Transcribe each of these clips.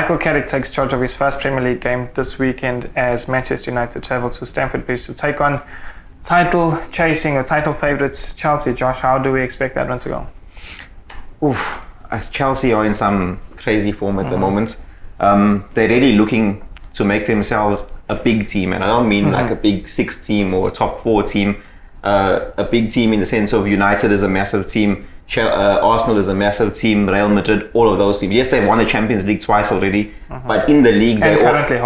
Michael Carrick takes charge of his first Premier League game this weekend as Manchester United travel to Stamford Bridge to take on title chasing or title favourites Chelsea. Josh, how do we expect that one to go? Chelsea are in some crazy form at the moment. They're really looking to make themselves a big team, and I don't mean like a big 6 team or a top 4 team. A big team in the sense of United is a massive team, Arsenal is a massive team, Real Madrid, all of those teams. Yes, they've won the Champions League twice already, but in the league they currently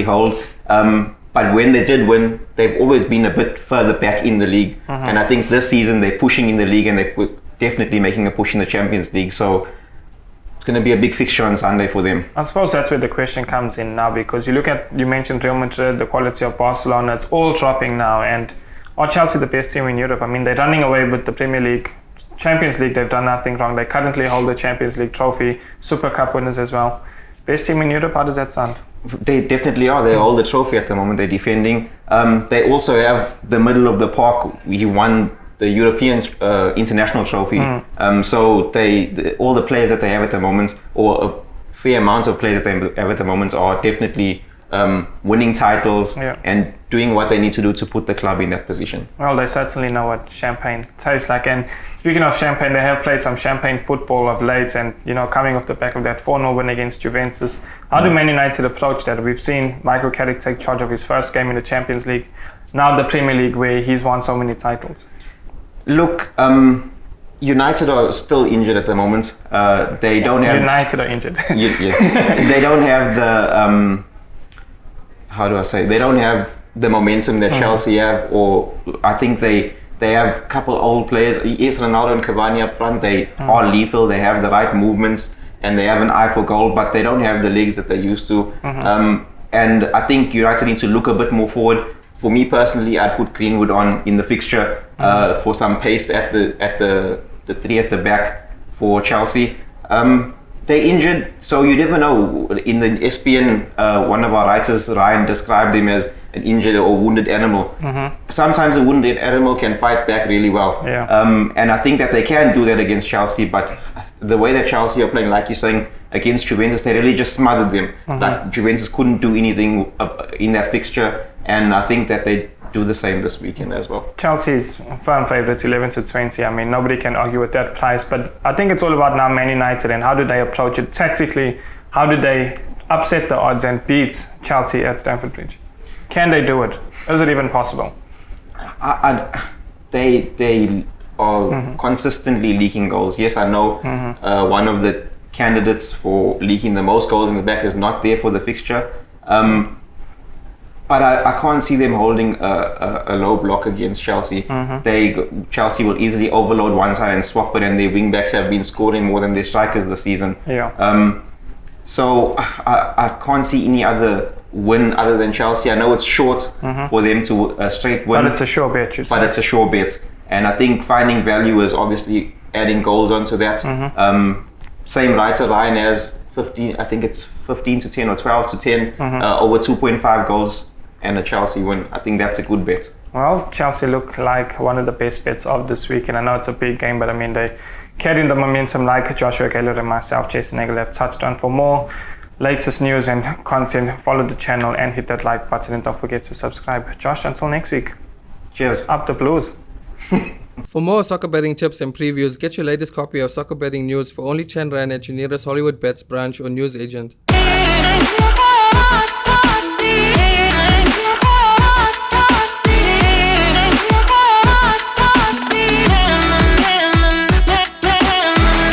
hold. But when they did win, they've always been a bit further back in the league. And I think this season they're pushing in the league and they're definitely making a push in the Champions League. So it's going to be a big fixture on Sunday for them. I suppose that's where the question comes in now, because you mentioned Real Madrid, the quality of Barcelona, it's all dropping now. And are Chelsea the best team in Europe? I mean, they're running away with the Premier League. Champions League, they've done nothing wrong. They currently hold the Champions League trophy, Super Cup winners as well. Best team in Europe, how does that sound? They definitely are. They hold the trophy at the moment. They're defending. They also have the middle of the park. He won the European international trophy. So all the players that they have at the moment, or a fair amount of players that they have at the moment, are definitely winning titles and doing what they need to do to put the club in that position. Well, they certainly know what champagne tastes like. And speaking of champagne, they have played some champagne football of late, and coming off the back of that 4-0 win against Juventus. How do Man United approach that? We've seen Michael Carrick take charge of his first game in the Champions League, now the Premier League, where he's won so many titles. Look, United are still injured at the moment. They don't have... United are injured. Yes. They don't have the... how do I say? They don't have the momentum that Chelsea have, or I think they have a couple old players. Yes, Ronaldo and Cavani up front, they are lethal. They have the right movements and they have an eye for goal, but they don't have the legs that they used to. And I think United need to look a bit more forward. For me personally, I'd put Greenwood on in the fixture for some pace at the 3 at the back for Chelsea. They're injured, so you never know. In the SPN, one of our writers, Ryan, described him as an injured or wounded animal. Sometimes a wounded animal can fight back really well. And I think that they can do that against Chelsea, but the way that Chelsea are playing, like you're saying, against Juventus, they really just smothered them. Like Juventus couldn't do anything in that fixture, and I think that they do the same this weekend as well. Chelsea's firm favourites 11-20. I mean, nobody can argue with that price, but I think it's all about now Man United and how do they approach it tactically. How do they upset the odds and beat Chelsea at Stamford Bridge? Can they do it? Is it even possible? They are consistently leaking goals. Yes, I know one of the candidates for leaking the most goals in the back is not there for the fixture. But I can't see them holding a low block against Chelsea. Chelsea will easily overload one side and swap it, and their wing backs have been scoring more than their strikers this season. So I can't see any other win other than Chelsea. I know it's short for them to straight win. But it's a sure bet, you say. But it's a sure bet. And I think finding value is obviously adding goals onto that. Same writer, Ryan, has 15, I think it's 15-10 or 12-10, over 2.5 goals and a Chelsea win. I think that's a good bet. Well, Chelsea look like one of the best bets of this week, and I know it's a big game, but I mean, they carrying the momentum like Joshua Gaillard and myself, Jason Nagel, have touched on. For more latest news and content, follow the channel and hit that like button, and don't forget to subscribe. Josh, until next week. Cheers. Up the Blues. For more soccer betting tips and previews, get your latest copy of Soccer Betting News for only 10 Rand at your nearest Hollywood Bets branch or news agent.